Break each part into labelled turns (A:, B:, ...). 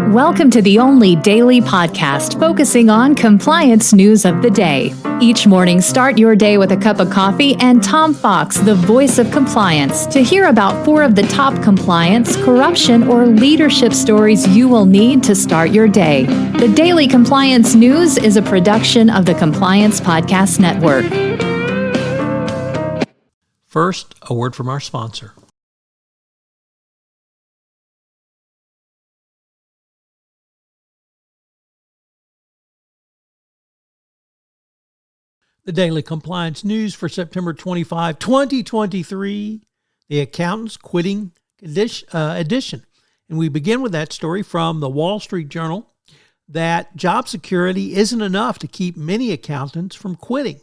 A: Welcome to the only daily podcast focusing on compliance news of the day. Each morning, start your day with a cup of coffee and Tom Fox, the voice of compliance, to hear about 4 of the top compliance, corruption, or leadership stories you will need to start your day. The Daily Compliance News is a production of the Compliance Podcast Network.
B: First, a word from our sponsor. The Daily Compliance News for September 25, 2023, the Accountant's Quitting Edition. And we begin with that story from the Wall Street Journal that job security isn't enough to keep many accountants from quitting.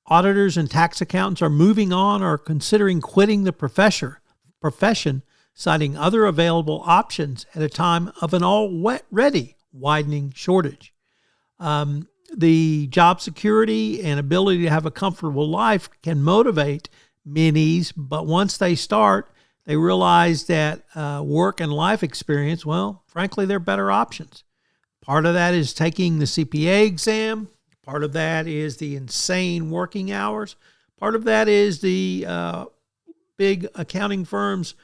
B: Auditors and tax accountants are moving on or considering quitting the profession, citing other available options at a time of an already widening shortage. The job security and ability to have a comfortable life can motivate many, but once they start, they realize that work and life experience, well, frankly, they're better options. Part of that is taking the CPA exam. Part of that is the insane working hours. Part of that is the big accounting firms'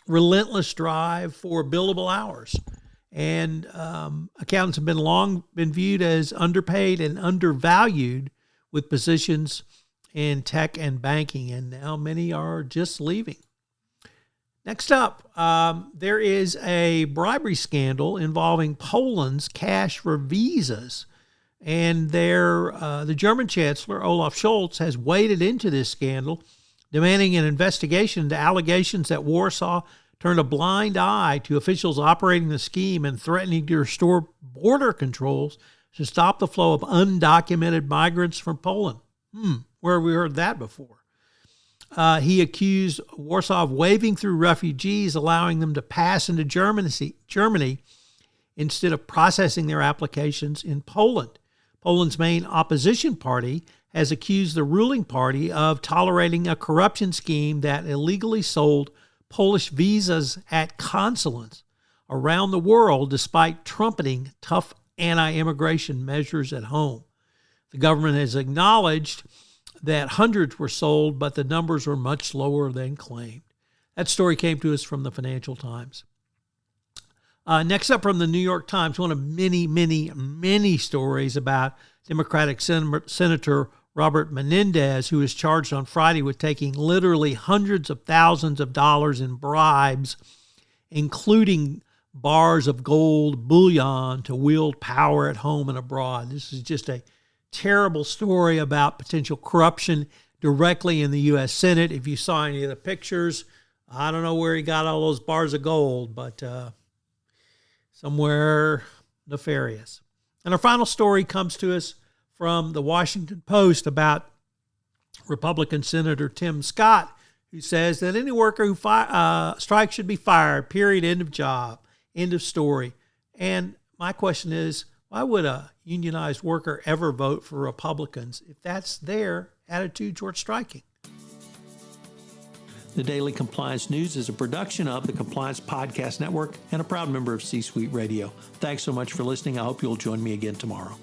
B: relentless drive for billable hours. And accountants have long been viewed as underpaid and undervalued with positions in tech and banking, and now many are just leaving. Next up, there is a bribery scandal involving Poland's cash for visas, and the German Chancellor, Olaf Scholz, has waded into this scandal, demanding an investigation into allegations that Warsaw turned a blind eye to officials operating the scheme and threatening to restore border controls to stop the flow of undocumented migrants from Poland. Where have we heard that before? He accused Warsaw of waving through refugees, allowing them to pass into Germany instead of processing their applications in Poland. Poland's main opposition party has accused the ruling party of tolerating a corruption scheme that illegally sold Polish visas at consulates around the world despite trumpeting tough anti-immigration measures at home. The government has acknowledged that hundreds were sold, but the numbers were much lower than claimed. That story came to us from the Financial Times. Next up from the New York Times, one of many stories about Democratic Senator Robert Menendez, who was charged on Friday with taking literally hundreds of thousands of dollars in bribes, including bars of gold bullion to wield power at home and abroad. This is just a terrible story about potential corruption directly in the U.S. Senate. If you saw any of the pictures, I don't know where he got all those bars of gold, but somewhere nefarious. And our final story comes to us from the Washington Post about Republican Senator Tim Scott, who says that any worker who strikes should be fired, period, end of job, end of story. And my question is, why would a unionized worker ever vote for Republicans if that's their attitude towards striking? The Daily Compliance News is a production of the Compliance Podcast Network and a proud member of C-Suite Radio. Thanks so much for listening. I hope you'll join me again tomorrow.